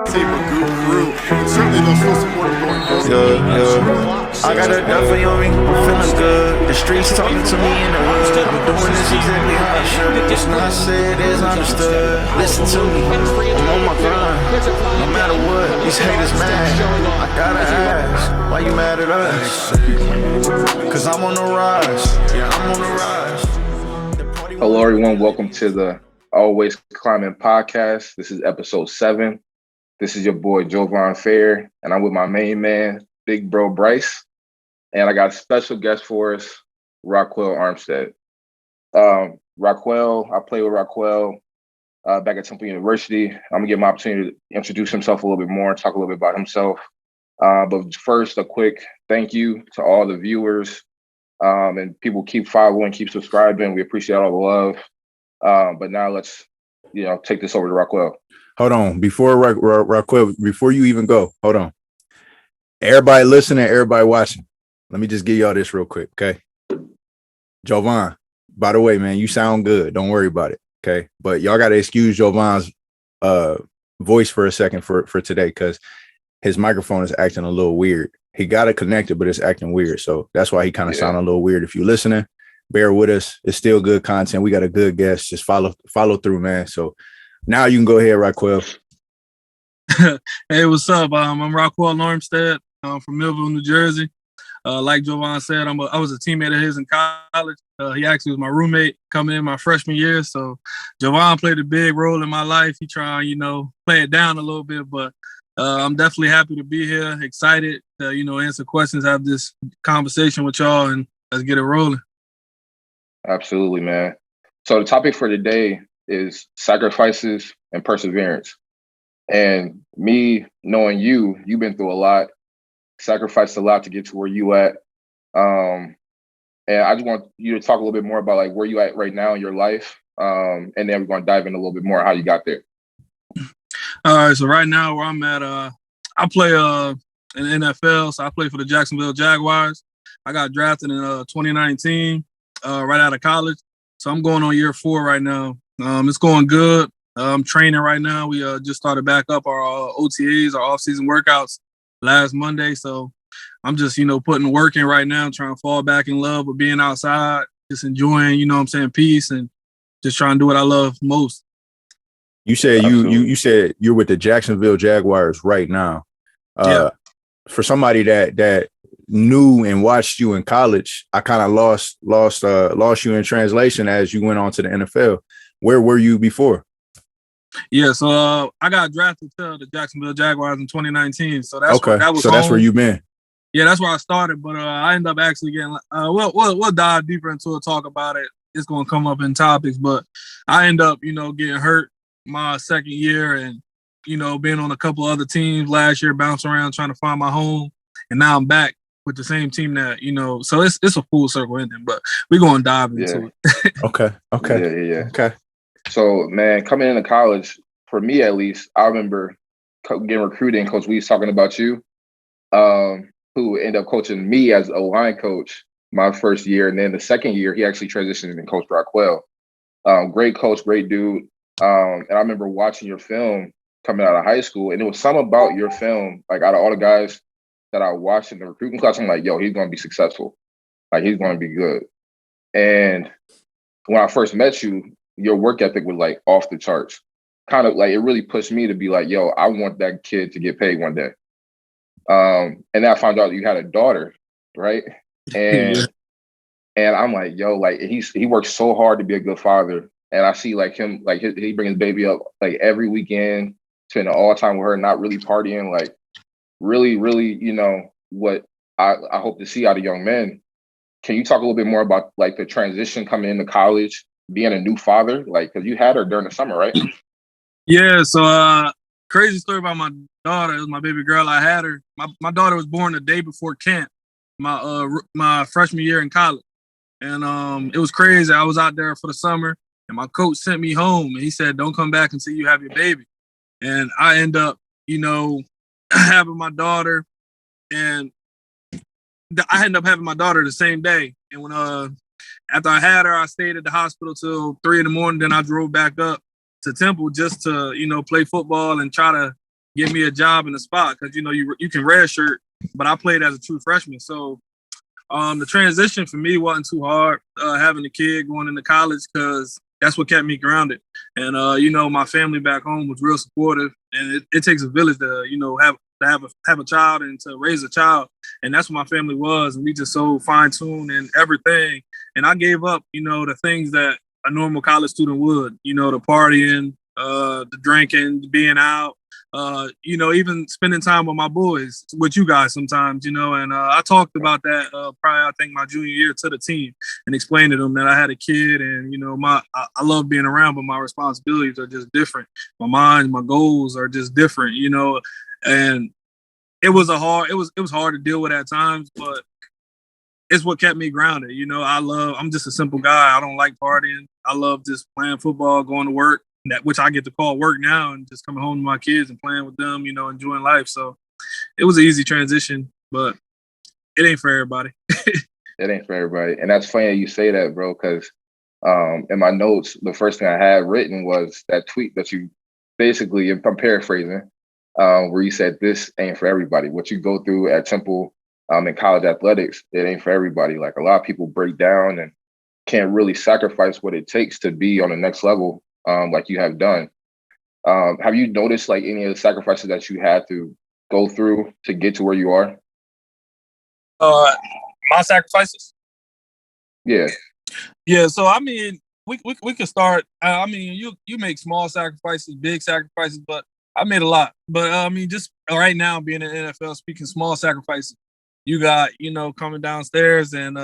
team, a good group, and certainly they'll still support him going forward. I got a Duffy on me, I'm feeling good. The streets talking to me in the hood. I'm doing this exactly how I should. It's not said, it's understood. Listen to me, I'm on my grind. No matter what, these haters mad. I gotta ask, why you mad at us? Cause I'm on the rise. Yeah, I'm on the rise. Hello, everyone. Welcome to the Always Climbing podcast. This is episode 7. This is your boy Jovan Fair, and I'm with my main man, Big Bro Bryce. And I got a special guest for us, Ryquell Armstead. Ryquell, I played with Ryquell back at Temple University. I'm gonna give him an opportunity to introduce himself a little bit more and talk a little bit about himself. But first, a quick thank you to all the viewers and people keep following, keep subscribing. We appreciate all the love. But now let's, take this over to Ryquell. Hold on, before Ryquell, before you even go, hold on. Everybody listening, everybody watching. Let me just give y'all this real quick, okay? Jovan, by the way, man, you sound good. Don't worry about it, okay? But y'all got to excuse Jovan's voice for a second for today because his microphone is acting a little weird. He got it connected, but it's acting weird. So that's why he kind of sound a little weird. If you're listening, bear with us. It's still good content. We got a good guest. Just follow through, man. So now you can go ahead, Ryquell. Hey, what's up? I'm Ryquell Armstead. I'm from Millville, New Jersey. Like Jovan said, I was a teammate of his in college. He actually was my roommate coming in my freshman year. So Jovan played a big role in my life. He trying, play it down a little bit, but I'm definitely happy to be here. Excited to, answer questions, have this conversation with y'all, and let's get it rolling. Absolutely, man. So the topic for today is sacrifices and perseverance. And me knowing you've been through a lot, sacrificed a lot to get to where you at. And I just want you to talk a little bit more about like where you at right now in your life. And then we're going to dive in a little bit more how you got there. All right. So right now where I'm at, I play in the NFL. So I play for the Jacksonville Jaguars. I got drafted in 2019, right out of college. So I'm going on year 4 right now. It's going good. I'm training right now. We just started back up our OTAs, our off-season workouts last Monday. So I'm just, putting work in right now, trying to fall back in love with being outside, just enjoying, peace and just trying to do what I love most. You said you said you're with the Jacksonville Jaguars right now. Yeah. For somebody that knew and watched you in college, I kind of lost you in translation as you went on to the NFL. Where were you before? Yeah, so I got drafted to the Jacksonville Jaguars in 2019. So that's okay. That was so home. That's where you've been. Yeah, that's where I started. But I ended up actually getting. We'll dive deeper into it, talk about it. It's going to come up in topics, but I end up, getting hurt my second year, and being on a couple other teams last year, bouncing around trying to find my home, and now I'm back with the same team that So it's a full circle ending, but we're going to dive into it. Okay. Yeah. Okay. So, man, coming into college, for me at least, I remember getting recruited, and Coach Wee's talking about you, who ended up coaching me as a line coach my first year. And then the second year, he actually transitioned and coached Ryquell. Great coach, great dude. And I remember watching your film coming out of high school, and it was something about your film, like out of all the guys that I watched in the recruiting class, I'm like, yo, he's going to be successful. Like, he's going to be good. And when I first met you, your work ethic was like off the charts. Kind of like it really pushed me to be like, yo, I want that kid to get paid one day. And then I found out you had a daughter, right? And I'm like, yo, like he works so hard to be a good father. And I see like him, like he brings his baby up like every weekend, spending all time with her, not really partying, like really, what I hope to see out of young men. Can you talk a little bit more about like the transition coming into college, being a new father, like, because you had her during the summer, right? Yeah, so crazy story about my daughter. It was my baby girl. I had her. My daughter was born the day before camp, my freshman year in college. And it was crazy. I was out there for the summer, and my coach sent me home, and he said, don't come back until you have your baby. And I end up, having my daughter, and I ended up having my daughter the same day. And when after I had her, I stayed at the hospital till 3 a.m. Then I drove back up to Temple just to, play football and try to get me a job in the spot because you can redshirt, but I played as a true freshman. So the transition for me wasn't too hard, having a kid going into college because that's what kept me grounded. And my family back home was real supportive, and it takes a village to have a child and to raise a child, and that's what my family was. And we just so fine tuned and everything. And I gave up, the things that a normal college student would, the partying, the drinking, being out. Even spending time with my boys, with you guys sometimes, and I talked about that probably I think my junior year to the team and explained to them that I had a kid and I love being around, but my responsibilities are just different. My goals are just different, and it was hard to deal with at times, but it's what kept me grounded. I'm just a simple guy. I don't like partying. I love just playing football, going to work. Which I get to call work now, and just coming home to my kids and playing with them, enjoying life. So it was an easy transition, but it ain't for everybody. It ain't for everybody. And that's funny that you say that, bro, because in my notes, the first thing I had written was that tweet that you basically, if I'm paraphrasing, where you said, this ain't for everybody. What you go through at Temple in college athletics, it ain't for everybody. Like a lot of people break down and can't really sacrifice what it takes to be on the next level. Like you have done. Have you noticed like any of the sacrifices that you had to go through to get to where you are? My sacrifices? Yeah. Yeah. So, I mean, we can start. You make small sacrifices, big sacrifices, but I made a lot. But just right now being in the NFL, speaking small sacrifices, you got, coming downstairs and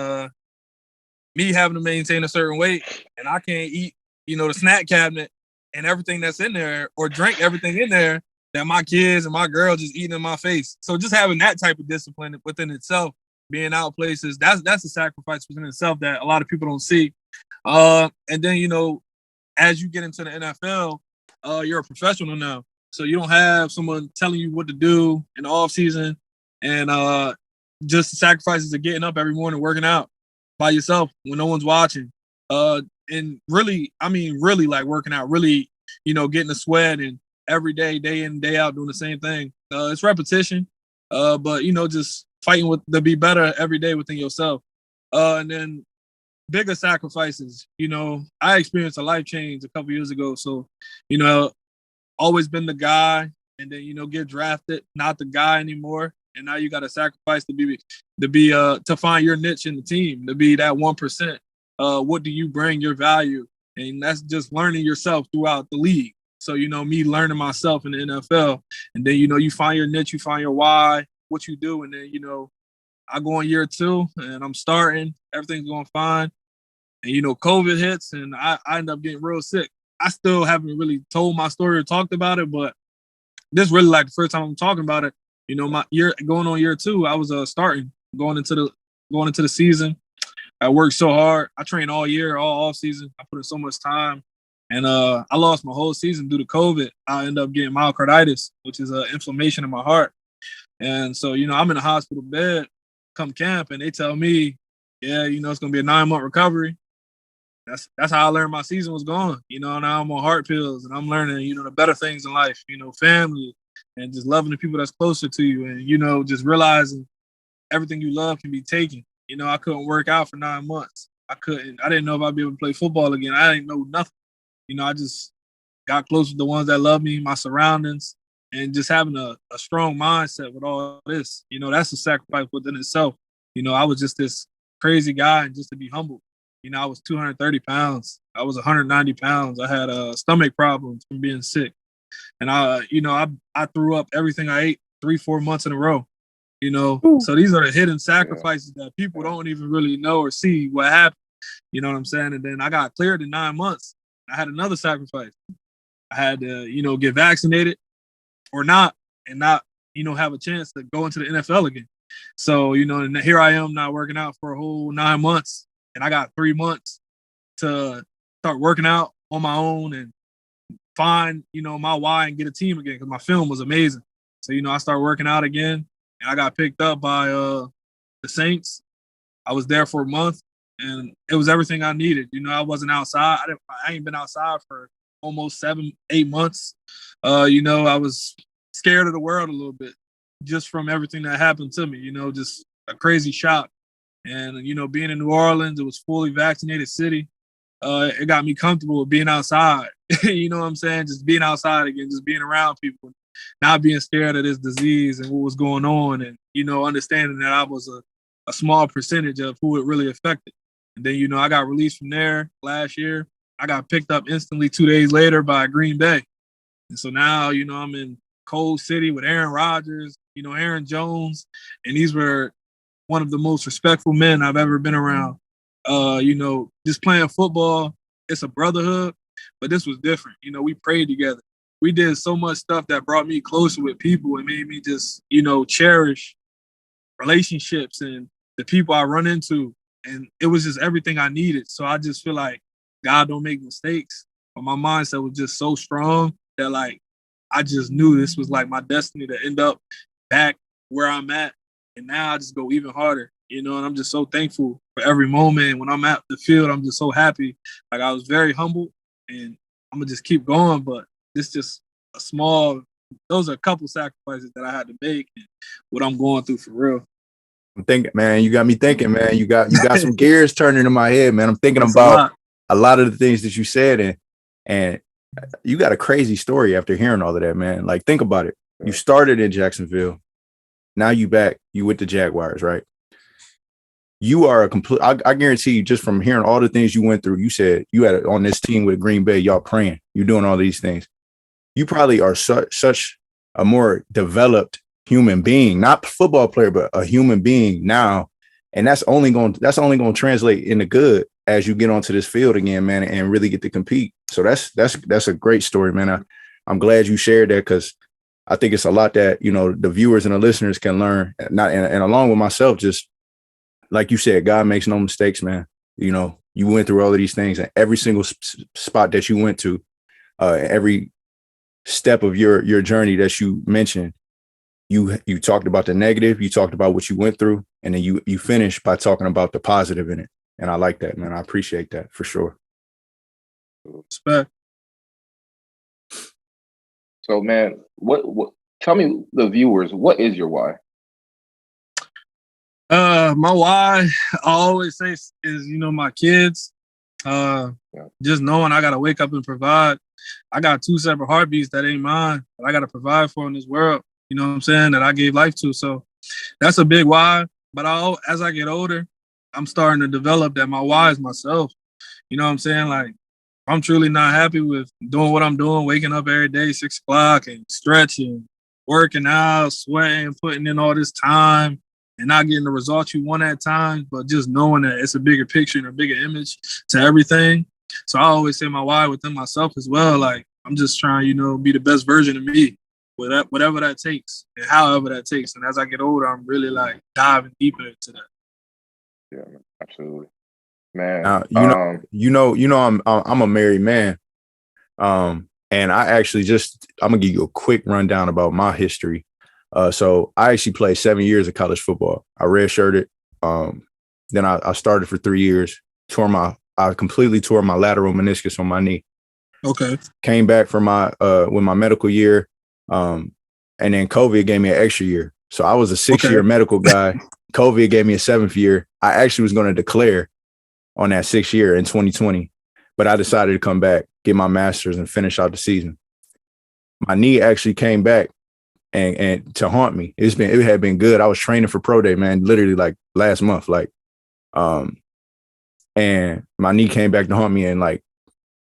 me having to maintain a certain weight and I can't eat the snack cabinet and everything that's in there or drink everything in there that my kids and my girl just eating in my face. So just having that type of discipline within itself, being out places, that's a sacrifice within itself that a lot of people don't see. And then, as you get into the NFL, you're a professional now. So you don't have someone telling you what to do in the off season and just the sacrifices of getting up every morning, working out by yourself when no one's watching. And really like working out, really, getting a sweat and every day in, day out, doing the same thing. It's repetition, but, just fighting to be better every day within yourself. And then bigger sacrifices, I experienced a life change a couple years ago. So, always been the guy and then, get drafted, not the guy anymore. And now you got to sacrifice to find your niche in the team, to be that 1%. What do you bring, your value? And that's just learning yourself throughout the league. So, me learning myself in the NFL. And then, you find your niche, you find your why, what you do. And then, I go in year 2 and I'm starting. Everything's going fine. And, COVID hits and I end up getting real sick. I still haven't really told my story or talked about it, but this really like the first time I'm talking about it. My year going on year 2, I was starting going into the season. I worked so hard. I trained all year, all off season. I put in so much time, and I lost my whole season due to COVID. I ended up getting myocarditis, which is inflammation in my heart. And so, I'm in a hospital bed come camp, and they tell me, yeah, it's gonna be a 9-month recovery. That's how I learned my season was going. Now I'm on heart pills, and I'm learning, the better things in life. family, and just loving the people that's closer to you, and just realizing everything you love can be taken. I couldn't work out for 9 months. I didn't know if I'd be able to play football again. I didn't know nothing. I just got close with the ones that love me, my surroundings, and just having a strong mindset with all this. That's a sacrifice within itself. I was just this crazy guy, and just to be humble. I was 230 pounds. I was 190 pounds. I had stomach problems from being sick. And I threw up everything I ate 3-4 months in a row. So these are the hidden sacrifices that people don't even really know or see what happened. You know what I'm saying? And then I got cleared in 9 months. I had another sacrifice. I had to, get vaccinated or not, and not, have a chance to go into the NFL again. So, and here I am now working out for a whole 9 months, and I got 3 months to start working out on my own and find, my why and get a team again, because my film was amazing. So, I started working out again. I got picked up by the Saints. I was there for a month, and it was everything I needed. I wasn't outside. I ain't been outside for almost 7-8 months. I was scared of the world a little bit just from everything that happened to me, just a crazy shock. And, being in New Orleans, it was fully vaccinated city. It got me comfortable with being outside. You know what I'm saying? Just being outside again, just being around people, not being scared of this disease and what was going on. And, understanding that I was a small percentage of who it really affected. And then, I got released from there last year. I got picked up instantly 2 days later by Green Bay. And so now, I'm in Cold City with Aaron Rodgers, Aaron Jones. And these were one of the most respectful men I've ever been around. Just playing football, it's a brotherhood, but this was different. We prayed together. We did so much stuff that brought me closer with people and made me just, cherish relationships and the people I run into. And it was just everything I needed. So I just feel like God don't make mistakes. But my mindset was just so strong that, like, I just knew this was like my destiny to end up back where I'm at. And now I just go even harder, and I'm just so thankful for every moment. And when I'm at the field, I'm just so happy. Like, I was very humble, and I'm going to just keep going. But this just those are a couple sacrifices that I had to make and what I'm going through for real. I'm thinking, man, you got me thinking, man. You got some gears turning in my head, man. I'm thinking about a lot of the things that you said, and you got a crazy story after hearing all of that, man. Like, think about it. You started in Jacksonville. Now you with the Jaguars, right? You are I guarantee you, just from hearing all the things you went through, you said you had on this team with Green Bay, y'all praying, you're doing all these things. You probably are such a more developed human being, not football player, but a human being now. And that's only going to translate into good as you get onto this field again, man, and really get to compete. So that's a great story, man. I'm glad you shared that, because I think it's a lot that, the viewers and the listeners can learn. And along with myself, just like you said, God makes no mistakes, man. You went through all of these things, and every single spot that you went to, every step of your journey that you mentioned, you talked about the negative, you talked about what you went through, and then you finished by talking about the positive in it. And I like that, man. I appreciate that for sure. Respect. So, man, what? Tell me, the viewers, what is your why? My why, I always say, is my kids. Just knowing I gotta wake up and provide. I got 2 separate heartbeats that ain't mine, that I gotta provide for in this world. You know what I'm saying? That I gave life to. So that's a big why. But as I get older, I'm starting to develop that my why is myself. You know what I'm saying? Like, I'm truly not happy with doing what I'm doing, waking up every day, 6 o'clock, and stretching, working out, sweating, putting in all this time, and not getting the results you want at times, but just knowing that it's a bigger picture and a bigger image to everything. So I always say my why within myself as well. Like, I'm just trying, be the best version of me, whatever that takes and however that takes. And as I get older, I'm really like diving deeper into that. Yeah, absolutely. Man, I'm a married man. And I actually I'm gonna give you a quick rundown about my history. So I actually played 7 years of college football. I redshirted. Then I started for 3 years, I completely tore my lateral meniscus on my knee. Okay. Came back for with my medical year. And then COVID gave me an extra year. So I was a 6-year medical guy. COVID gave me a 7th year. I actually was going to declare on that 6th year in 2020, but I decided to come back, get my master's, and finish out the season. My knee actually came back and to haunt me. It had been good. I was training for pro day, man, literally like last month, and my knee came back to haunt me in like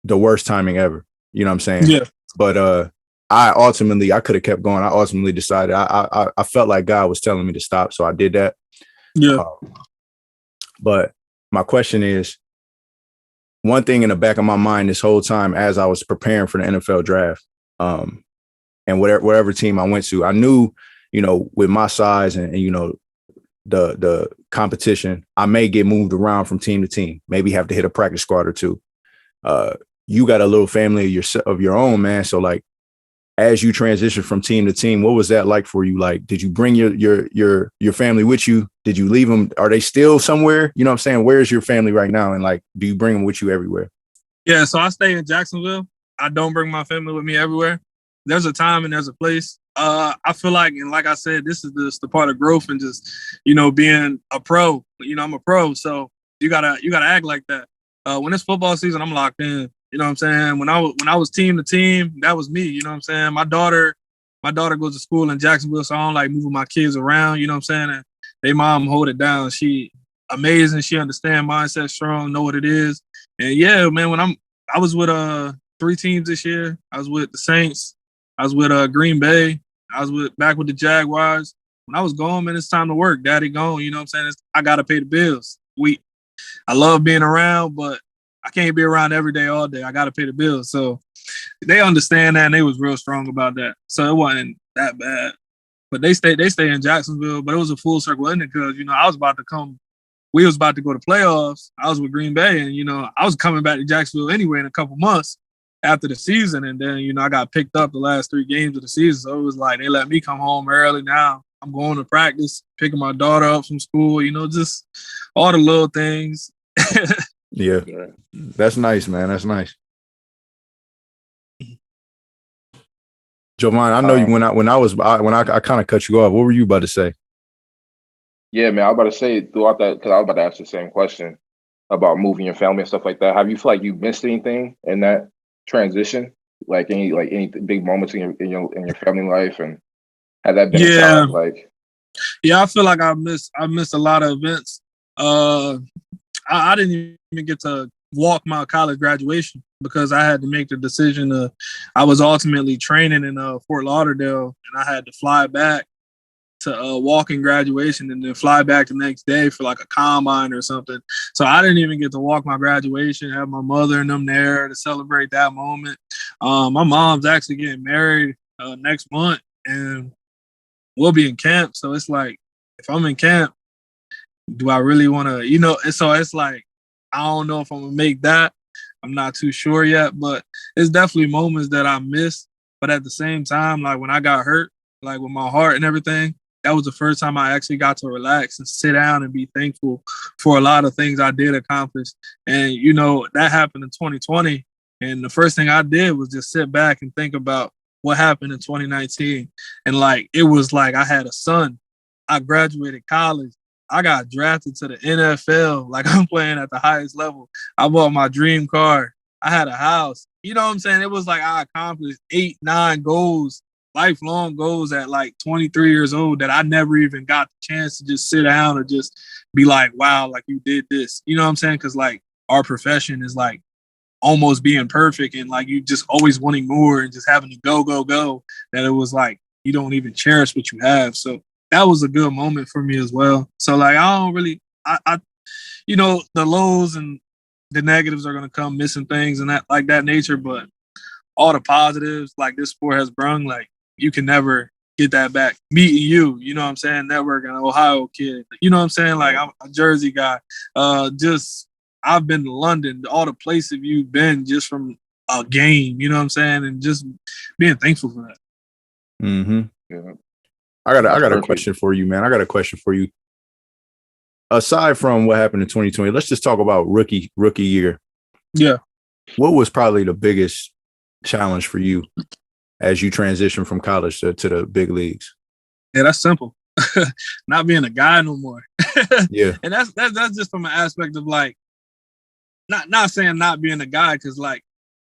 the worst timing ever. You know what I'm saying? Yeah. But I could have kept going. I ultimately decided I felt like God was telling me to stop, so I did that. Yeah. But my question is, one thing in the back of my mind this whole time as I was preparing for the NFL draft, and whatever team I went to, I knew, with my size and the competition, I may get moved around from team to team, maybe have to hit a practice squad or two. You got a little family of your own, man. So like, as you transition from team to team, what was that like for you? Like, did you bring your family with you? Did you leave them? Are they still somewhere? You know what I'm saying? Where's your family right now? And like, do you bring them with you everywhere? Yeah. So I stay in Jacksonville. I don't bring my family with me everywhere. There's a time and there's a place. I feel like, and like I said, this is just the part of growth and just, being a pro. I'm a pro, so you gotta act like that. When it's football season, I'm locked in. You know what I'm saying? When I was team to team, that was me. You know what I'm saying? My daughter goes to school in Jacksonville, so I don't like moving my kids around. You know what I'm saying? And they mom hold it down. She amazing. She understand mindset strong, know what it is. And yeah, man, I was with 3 teams this year. I was with the Saints. I was with Green Bay. I was back with the Jaguars. When I was gone, man, it's time to work. Daddy gone. You know what I'm saying? I gotta pay the bills. I love being around, but I can't be around every day, all day. I gotta pay the bills. So they understand that, and they was real strong about that. So it wasn't that bad. But they stay in Jacksonville. But it was a full circle ending because I was about to come. We was about to go to playoffs. I was with Green Bay, and I was coming back to Jacksonville anyway in a couple months after the season. And then I got picked up the last 3 games of the season. So it was like they let me come home early. Now I'm going to practice, picking my daughter up from school. just all the little things. Yeah, that's nice, man. That's nice. Jovan, I know you when I kind of cut you off. What were you about to say? Yeah, man, I was about to say throughout that, because I was about to ask the same question about moving your family and stuff like that. Have you feel like you missed anything in that transition? Like any big moments in your family life, and has that been a time? Like, yeah, I feel like I missed a lot of events. I didn't even get to walk my college graduation because I had to make the decision. I was ultimately training in Fort Lauderdale, and I had to fly back to walking graduation and then fly back the next day for like a combine or something. So I didn't even get to walk my graduation, have my mother and them there to celebrate that moment. My mom's actually getting married next month, and we'll be in camp. So it's like, if I'm in camp, do I really want to, and so it's like, I don't know if I'm going to make that. I'm not too sure yet, but it's definitely moments that I miss. But at the same time, like when I got hurt, like with my heart and everything, that was the first time I actually got to relax and sit down and be thankful for a lot of things I did accomplish. And, that happened in 2020. And the first thing I did was just sit back and think about what happened in 2019. And like, it was like I had a son. I graduated college. I got drafted to the NFL. Like, I'm playing at the highest level. I bought my dream car. I had a house. You know what I'm saying? It was like I accomplished 8, 9 goals, lifelong goals at like 23 years old that I never even got the chance to just sit down or just be like, wow, like you did this. You know what I'm saying? Because like our profession is like almost being perfect and like you just always wanting more and just having to go, that it was like you don't even cherish what you have. So that was a good moment for me as well. So like I don't really, I the lows and the negatives are gonna come, missing things and that nature, but all the positives like this sport has brung, like you can never get that back. Meeting you, you know what I'm saying? Networking, an Ohio kid, you know what I'm saying? Like I'm a Jersey guy. I've been to London, all the places you've been just from a game, you know what I'm saying? And just being thankful for that. Mm-hmm. Yeah. I got a question for you, man. I got a question for you. Aside from what happened in 2020, let's just talk about rookie year. Yeah. What was probably the biggest challenge for you as you transition from college to the big leagues? Yeah, that's simple. Not being a guy no more. Yeah. And that's just from an aspect of like, not saying not being a guy, because like,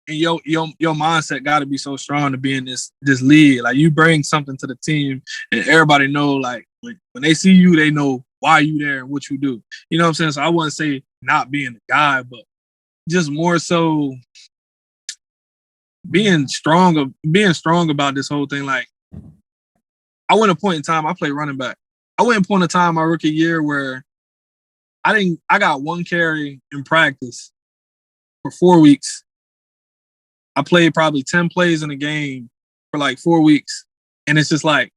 and your mindset got to be so strong to be in this league. Like you bring something to the team, and everybody know like when they see you, they know why you there and what you do. You know what I'm saying? So I wouldn't say not being a guy, but just more so being strong about this whole thing. Like I went a point in time I played running back. I went a point in time my rookie year where I got 1 carry in practice for 4 weeks. I played probably 10 plays in a game for like 4 weeks. And it's just like,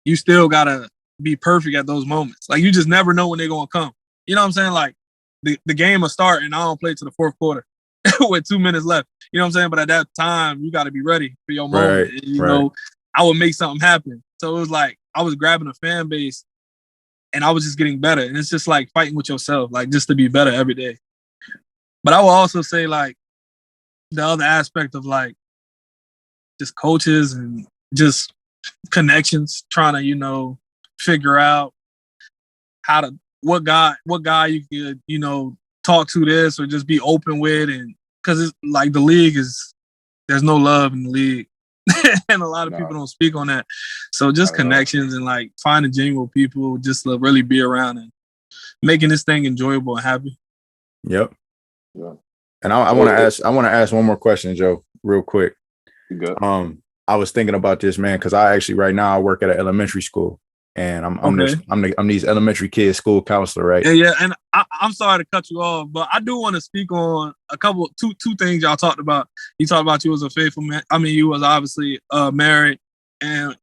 you still got to be perfect at those moments. Like, you just never know when they're going to come. You know what I'm saying? Like, the game will start and I don't play to the 4th quarter with 2 minutes left. You know what I'm saying? But at that time, you got to be ready for your moment. Right, and, you know, I would make something happen. So it was like, I was grabbing a fan base and I was just getting better. And it's just like fighting with yourself, like just to be better every day. But I will also say like, the other aspect of like just coaches and just connections, trying to, figure out what guy you could, talk to this or just be open with. And because it's like the league there's no love in the league. And a lot of people don't speak on that. So just connections and like finding genuine people just to really be around and making this thing enjoyable and happy. Yep. Yeah. And I want to ask one more question, Joe, real quick. You good? I was thinking about this, man, because I actually right now I work at an elementary school, and I'm these elementary kids school counselor, right? Yeah. And I'm sorry to cut you off, but I do want to speak on two things y'all talked about. You talked about you was a faithful man. I mean, you was obviously married, and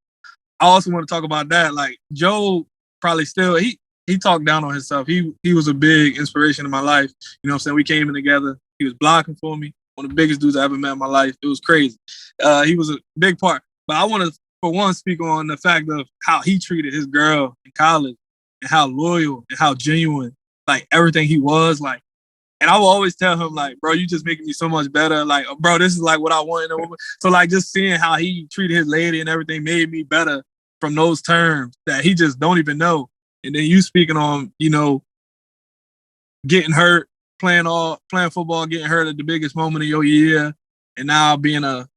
I also want to talk about that. Like Joe probably still he talked down on himself. He was a big inspiration in my life. You know what I'm saying? We came in together. He was blocking for me. One of the biggest dudes I ever met in my life. It was crazy. He was a big part. But I want to, for one, speak on the fact of how he treated his girl in college and how loyal and how genuine, like everything he was. Like, and I will always tell him, like, bro, you just making me so much better. Like, bro, this is like what I want in a woman. So like just seeing how he treated his lady and everything made me better from those terms that he just don't even know. And then you speaking on, getting hurt, playing football, getting hurt at the biggest moment of your year, and now being a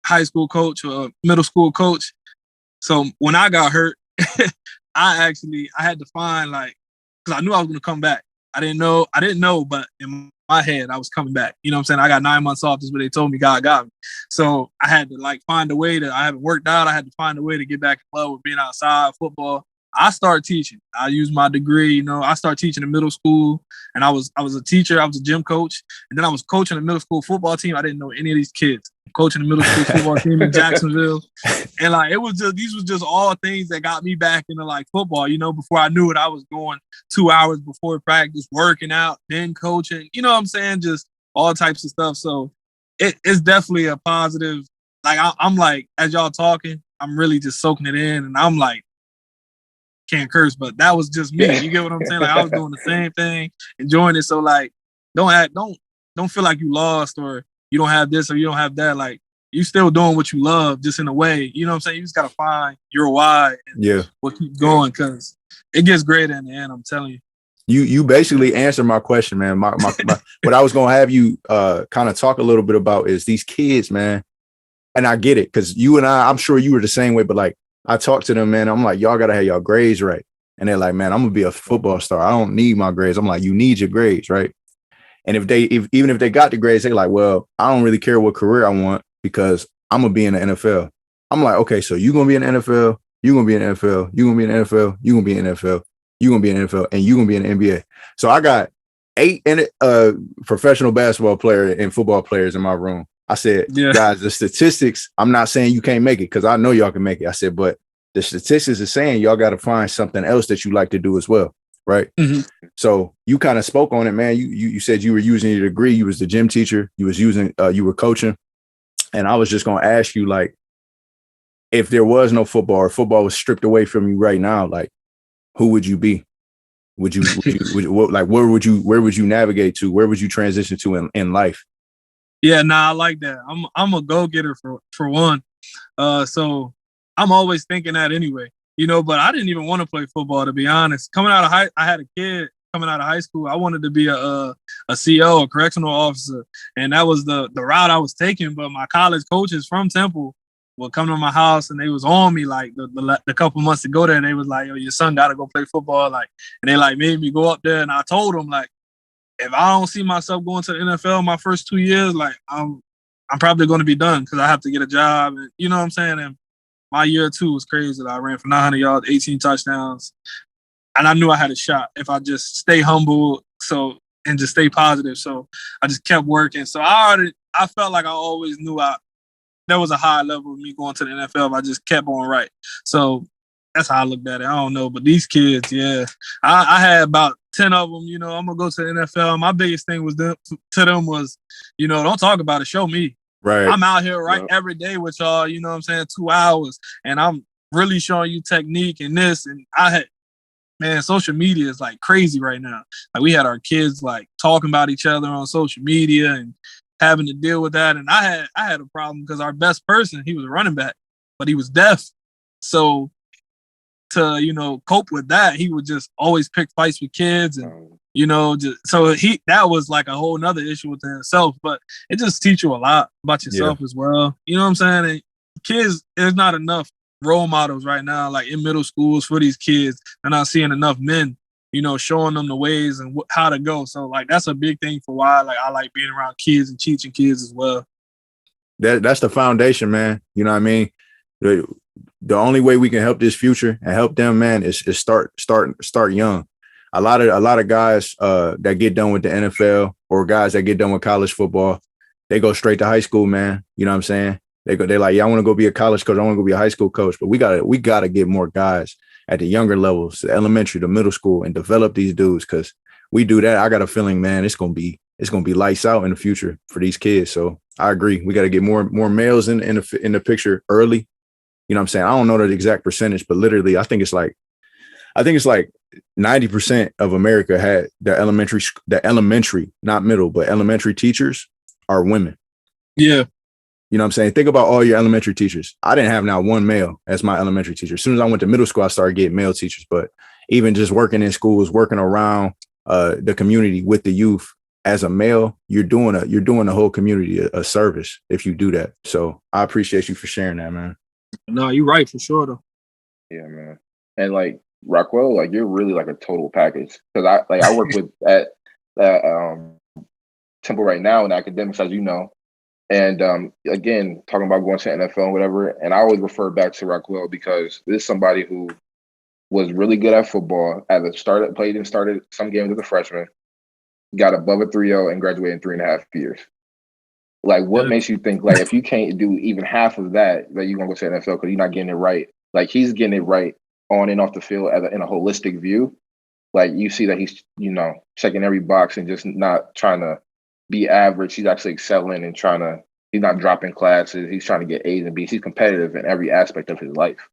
high school coach or a middle school coach. So when I got hurt, I had to find because I knew I was going to come back. I didn't know, but in my head, I was coming back. You know what I'm saying? I got 9 months off. This is what they told me God got me. So I had to find a way I haven't worked out. I had to find a way to get back in love with being outside, football. I started teaching. I used my degree. I started teaching in middle school, and I was a teacher. I was a gym coach, and then I was coaching a middle school football team. I didn't know any of these kids. Coaching a middle school football team in Jacksonville, and these was just all things that got me back into football. Before I knew it, I was going 2 hours before practice, working out, then coaching. You know what I'm saying? Just all types of stuff. So it's definitely a positive. I'm as y'all talking, I'm really just soaking it in, and I'm can't curse, but that was just me. You get what I'm saying? I was doing the same thing, enjoying it. So don't feel like you lost or you don't have this or you don't have that. You still doing what you love, just in a way. You know what I'm saying? You just gotta find your why. And we'll keep going because it gets greater in the end. I'm telling you. You basically answered my question, man. My what I was gonna have you kind of talk a little bit about is these kids, man. And I get it because you and I'm sure you were the same way, but I talked to them, man. I'm like, y'all gotta have y'all grades right. And they're like, man, I'm gonna be a football star. I don't need my grades. I'm like, you need your grades, right? And even if they got the grades, they're like, well, I don't really care what career I want because I'm gonna be in the NFL. I'm like, okay, so you're gonna be in the NFL, you're gonna be in the NFL, you're gonna be in the NFL, you're gonna be in the NFL, you're gonna be in the NFL, and you're gonna be in the NBA. So I got 8 professional basketball player and football players in my room. I said, guys, the statistics, I'm not saying you can't make it because I know y'all can make it. I said, but the statistics are saying y'all got to find something else that you like to do as well. Right. Mm-hmm. So you kind of spoke on it, man. You said you were using your degree. You was the gym teacher. You were coaching. And I was just going to ask you, if there was no football or football was stripped away from you right now, who would you be? Where would you navigate to? Where would you transition to in life? Yeah, I like that. I'm a go-getter for one. So I'm always thinking that anyway, but I didn't even want to play football, to be honest. I had a kid coming out of high school. I wanted to be a CO, a correctional officer. And that was the route I was taking. But my college coaches from Temple would come to my house and they was on me the couple months to go there. And they was like, yo, your son got to go play football. And they made me go up there. And I told them if I don't see myself going to the NFL my first 2 years, I'm probably going to be done because I have to get a job. And you know what I'm saying? And my year 2 was crazy. I ran for 900 yards, 18 touchdowns. And I knew I had a shot if I just stay humble and just stay positive. So I just kept working. So I felt like I always knew there was a high level of me going to the NFL if I just kept on right. So that's how I looked at it. I don't know. But these kids, I had about 10 of them, I'm going to go to the NFL. My biggest thing to them was, don't talk about it. Show me. Right. I'm out here every day with y'all, you know what I'm saying, 2 hours. And I'm really showing you technique and this. And social media is crazy right now. We had our kids talking about each other on social media and having to deal with that. And I had a problem because our best person, he was a running back. but he was deaf. So to, you know, cope with that, he would just always pick fights with kids and, you know, that was like a whole nother issue within himself, but it just teach you a lot about yourself as well. You know what I'm saying? And kids, there's not enough role models right now, like in middle schools for these kids. They're not seeing enough men, you know, showing them the ways and how to go. So like, that's a big thing for why like I like being around kids and teaching kids as well. That's the foundation, man. You know what I mean? The only way we can help this future and help them, man, is start young. A lot of guys that get done with the NFL or guys that get done with college football, they go straight to high school, man. You know what I'm saying? They're like, yeah, I want to go be a college coach. I want to go be a high school coach. But we gotta get more guys at the younger levels, the elementary, the middle school, and develop these dudes. Because we do that, I got a feeling, man, it's gonna be lights out in the future for these kids. So I agree. We got to get more males in the picture early. You know what I'm saying? I don't know the exact percentage, but literally, I think it's like 90% of America had the elementary, not middle, but elementary teachers are women. Yeah. You know what I'm saying? Think about all your elementary teachers. I didn't have now one male as my elementary teacher. As soon as I went to middle school, I started getting male teachers. But even just working in schools, working around the community with the youth as a male, you're doing the whole community a service if you do that. So I appreciate you for sharing that, man. No, you're right for sure though. Yeah, man. And like Ryquell, like you're really like a total package. Because I work with at Temple right now in academics, as you know. And again, talking about going to NFL and whatever, and I always refer back to Ryquell because this is somebody who was really good at football. Played and started some games as a freshman, got above a 3.0 and graduated in 3.5 years. Like, what makes you think, like, if you can't do even half of that, that you're going to go to the NFL because you're not getting it right? Like, he's getting it right on and off the field in a holistic view. Like, you see that he's, you know, checking every box and just not trying to be average. He's actually excelling and he's not dropping classes. He's trying to get A's and B's. He's competitive in every aspect of his life.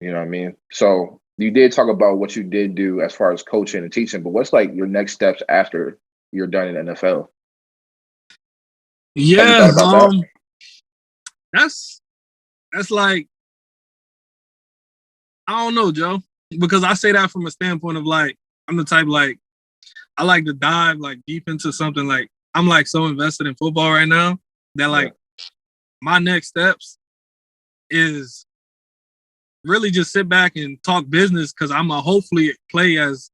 You know what I mean? So you did talk about what you did do as far as coaching and teaching, but what's like your next steps after you're done in the NFL? Yeah, that's like, I don't know, Joe, because I say that from a standpoint of like, I'm the type like, I like to dive like deep into something. Like I'm like so invested in football right now that like my next steps is really just sit back and talk business because I'm gonna hopefully play as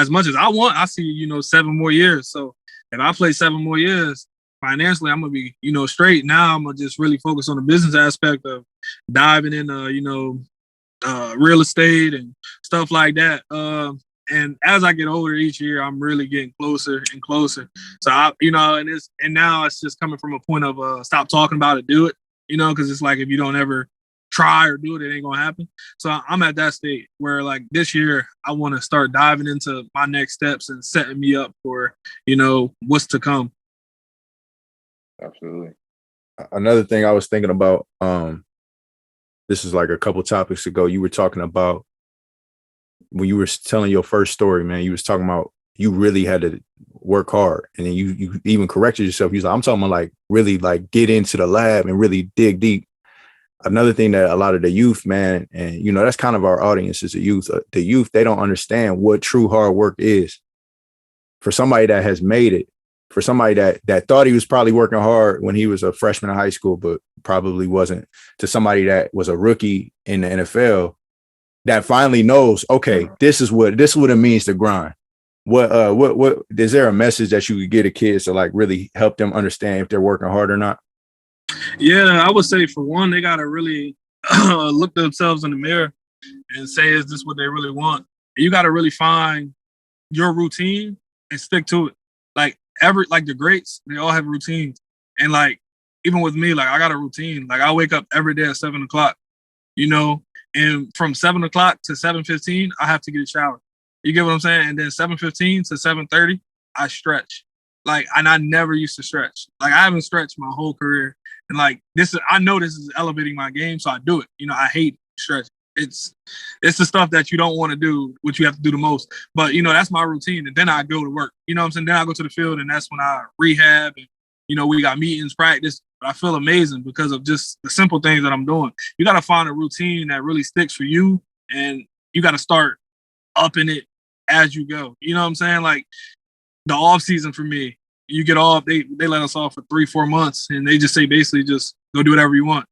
much as I want. I see, you know, 7 more years. So if I play 7 more years, financially, I'm gonna be, you know, straight. Now I'm gonna just really focus on the business aspect of diving into, you know, real estate and stuff like that. And as I get older each year, I'm really getting closer and closer. So I, you know, and now it's just coming from a point of stop talking about it, do it. You know, because it's like if you don't ever try or do it, it ain't gonna happen. So I'm at that state where like this year I want to start diving into my next steps and setting me up for, you know, what's to come. Absolutely. Another thing I was thinking about, this is like a couple topics ago, you were talking about when you were telling your first story, man, you was talking about you really had to work hard. And then you even corrected yourself. You was like, I'm talking about like really like get into the lab and really dig deep. Another thing that a lot of the youth, man, and you know, that's kind of our audience is the youth. The youth, they don't understand what true hard work is. For somebody that has made it, for somebody that thought he was probably working hard when he was a freshman in high school, but probably wasn't, to somebody that was a rookie in the NFL that finally knows, okay, this is what it means to grind. What is there a message that you could get to kids to like really help them understand if they're working hard or not? Yeah, I would say for one, they gotta really look themselves in the mirror and say, is this what they really want? And you gotta really find your routine and stick to it. Like the greats, they all have routines. And like, even with me, like I got a routine. Like I wake up every day at 7:00, you know, and from 7:00 to 7:15, I have to get a shower. You get what I'm saying? And then 7:15 to 7:30, I stretch. Like, and I never used to stretch. Like I haven't stretched my whole career. And like I know this is elevating my game, so I do it. You know, I hate stretching. It's the stuff that you don't want to do, which you have to do the most. But you know, that's my routine. And then I go to work. You know what I'm saying? Then I go to the field, and that's when I rehab and we got meetings, practice, but I feel amazing because of just the simple things that I'm doing. You got to find a routine that really sticks for you, and you got to start upping it as you go. You know what I'm saying? Like the off season for me, you get off, they let us off for 3-4 months, and they just say basically just go do whatever you want.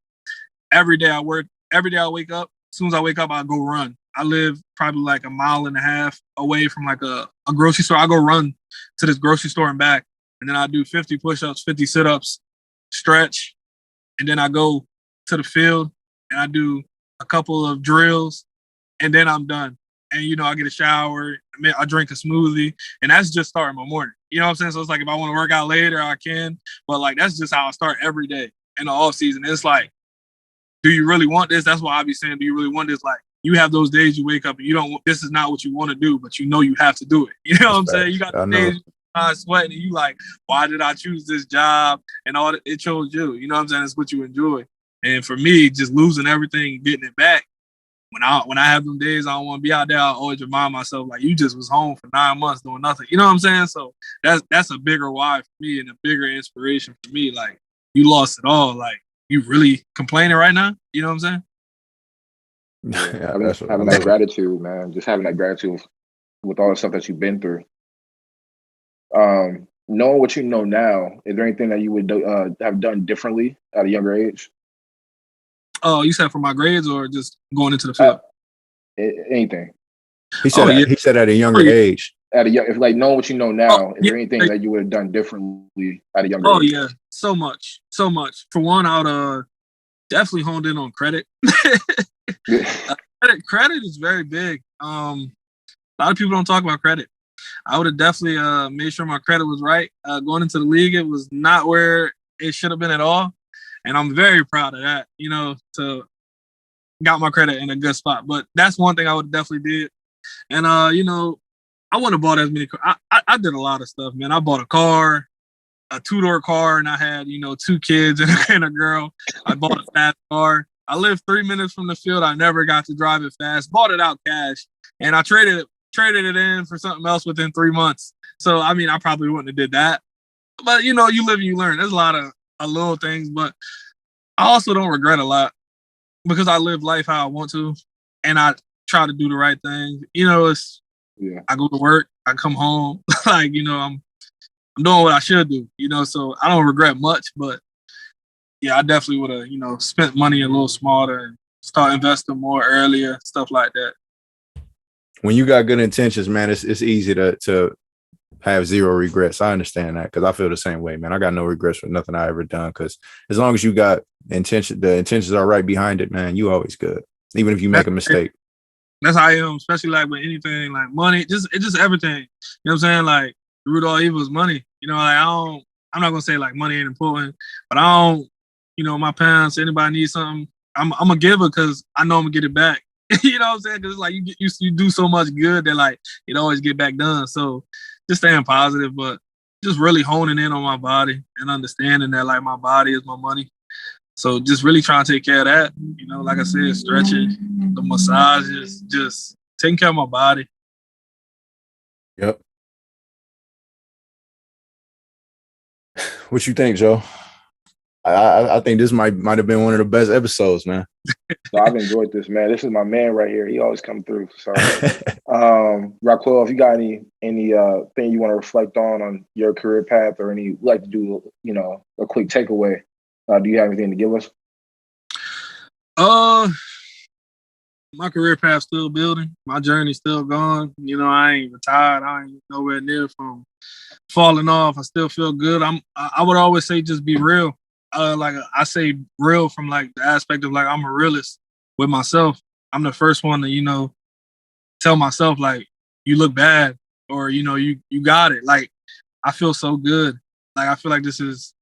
Every day I wake up. As soon as I wake up, I go run. I live probably like 1.5 miles away from like a grocery store. I go run to this grocery store and back, and then I do 50 push-ups, 50 sit-ups, stretch, and then I go to the field and I do a couple of drills, and then I'm done. And I get a shower, I drink a smoothie, and that's just starting my morning. You know what I'm saying? So it's like if I want to work out later, I can, but like that's just how I start every day in the off season. It's like, do you really want this? That's why I be saying, do you really want this? Like you have those days you wake up and you don't. This is not what you want to do, but you have to do it. You know what I'm saying? You got the days you sweating and you like, why did I choose this job? And all that, it chose you. You know what I'm saying? It's what you enjoy. And for me, just losing everything and getting it back. When I have them days I don't want to be out there, I always remind myself like you just was home for 9 months doing nothing. You know what I'm saying? So that's a bigger why for me and a bigger inspiration for me. Like you lost it all. Like you really complaining right now? You know what I'm saying? Yeah, having that gratitude, man. Just having that gratitude with all the stuff that you've been through. Knowing what you know now, is there anything that you would have done differently at a younger age? Oh, you said for my grades or just going into the field? Anything. He said at a younger age. If like knowing what you know now, is there anything that you would have done differently at a younger age? Oh yeah, so much. For one, I would definitely honed in on credit. Credit is very big. A lot of people don't talk about credit. I would have definitely made sure my credit was right. Going into the league, it was not where it should have been at all. And I'm very proud of that, to got my credit in a good spot. But that's one thing I would definitely did. And, I wouldn't have bought as many cars. I did a lot of stuff, man. I bought a car, a 2-door car, and I had, 2 kids and a girl. I bought a fast car. I lived 3 minutes from the field. I never got to drive it fast. Bought it out cash. And I traded it in for something else within 3 months. So, I mean, I probably wouldn't have did that. But, you live and you learn. There's a lot of little things, but I also don't regret a lot because I live life how I want to, and I try to do the right thing. I go to work, I come home, like I'm doing what I should do. So I don't regret much, but yeah, I definitely would have spent money a little smarter and start investing more earlier, stuff like that. When you got good intentions, man, it's easy to have zero regrets. I understand that because I feel the same way, man. I got no regrets for nothing I ever done because as long as you got intention, the intentions are right behind it, man, you always good. Even if you make a mistake. That's how I am, especially like with anything like money, it's just everything. You know what I'm saying? Like the root of all evil is money. I'm not gonna say like money ain't important, but I don't, my parents, anybody needs something, I'm a giver because I know I'm gonna get it back. You know what I'm saying? Because like you do so much good that like it always get back done. So just staying positive, but just really honing in on my body and understanding that like my body is my money. So just really trying to take care of that. Like I said, stretching, the massages, just taking care of my body. Yep. What you think, Joe? I think this might have been one of the best episodes, man. So I've enjoyed this, man. This is my man right here. He always come through. So, Ryquell, if you got any thing you want to reflect on your career path or like to do, a quick takeaway, do you have anything to give us? My career path still building. My journey's still going. I ain't retired. I ain't nowhere near from falling off. I still feel good. I would always say just be real. Like I say real from like the aspect of like I'm a realist with myself. I'm the first one to, tell myself like you look bad or, you got it. Like I feel so good. Like I feel like this is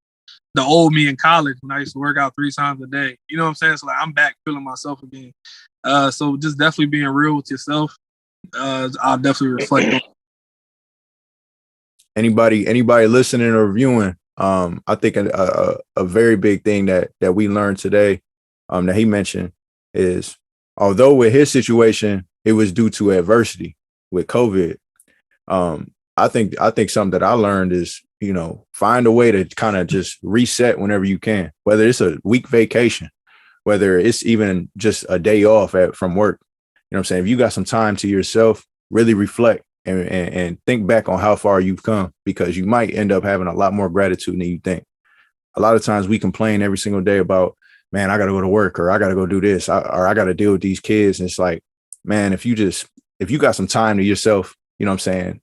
the old me in college when I used to work out 3 times a day. You know what I'm saying? So like I'm back feeling myself again. So just definitely being real with yourself. I'll definitely reflect on. Anybody listening or viewing, I think a very big thing that we learned today, that he mentioned is, although with his situation it was due to adversity with COVID, I think something that I learned is, you know, find a way to kind of just reset whenever you can, whether it's a week vacation, whether it's even just a day off from work. You know what I'm saying? If you got some time to yourself, really reflect and think back on how far you've come, because you might end up having a lot more gratitude than you think. A lot of times we complain every single day about, man, I got to go to work, or I got to go do this, or I got to deal with these kids. And it's like, man, if you got some time to yourself, you know what I'm saying?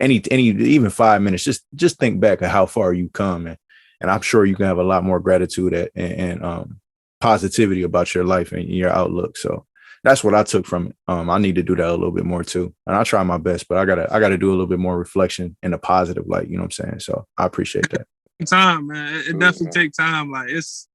Any even 5 minutes, just think back at how far you come, and I'm sure you can have a lot more gratitude and positivity about your life and your outlook. So that's what I took from it. I need to do that a little bit more too, and I try my best, but I gotta do a little bit more reflection in a positive light. You know what I'm saying? So I appreciate that. Time, man. It definitely takes time. Like it's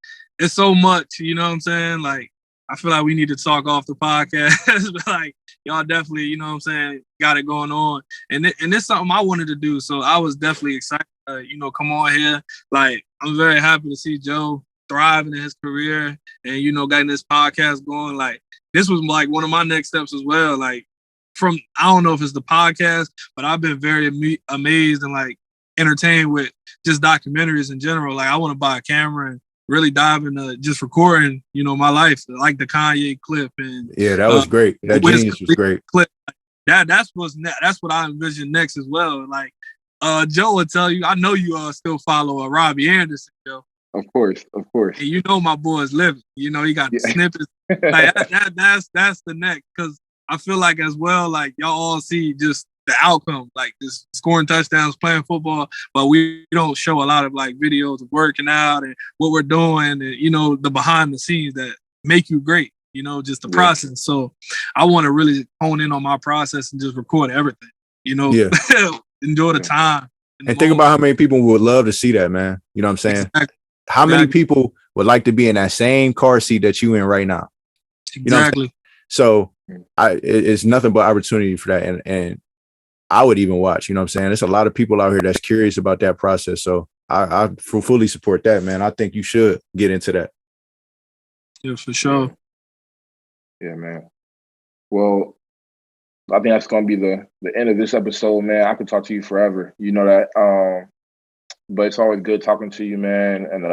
so much. You know what I'm saying? Like I feel like we need to talk off the podcast, but like y'all definitely, you know what I'm saying, got it going on, and it's something I wanted to do. So I was definitely excited, you know, come on here. Like I'm very happy to see Joe thriving in his career and, you know, getting this podcast going. Like this was like one of my next steps as well. Like from, I don't know if it's the podcast, but I've been very amazed and like entertained with just documentaries in general. Like I want to buy a camera and really dive into just recording, you know, my life, like the Kanye clip. And yeah, that was great. That Genius was great. Clip. That's what I envision next as well. Like Joe will tell you, I know you still follow Robbie Anderson, Joe. Of course. And you know my boy's living. You know, he got the snippets. Like that's the next, because I feel like as well, like y'all all see just the outcome, like just scoring touchdowns, playing football, but we don't show a lot of like videos of working out and what we're doing, and you know, the behind the scenes that make you great, you know, just the process. So I want to really hone in on my process and just record everything, you know, enjoy the time. And think about how many people would love to see that, man. You know what I'm saying? Exactly. How many people would like to be in that same car seat that you in right now? Exactly. You know so it's nothing but opportunity for that. And I would even watch, you know what I'm saying? There's a lot of people out here that's curious about that process. So I fully support that, man. I think you should get into that. Yeah, for sure. Yeah, man. Well, I think that's going to be the end of this episode, man. I could talk to you forever. You know that. But it's always good talking to you, man, and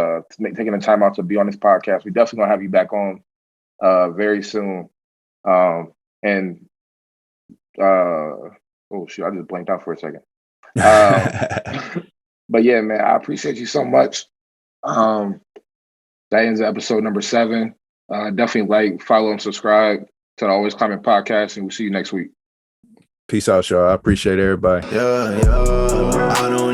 taking the time out to be on this podcast. We definitely going to have you back on very soon. Oh, shoot, I just blanked out for a second. But yeah, man, I appreciate you so much. That ends episode number 7. Definitely like, follow, and subscribe to the Always Climate Podcast, and we'll see you next week. Peace out, y'all. I appreciate everybody. Yeah, I don't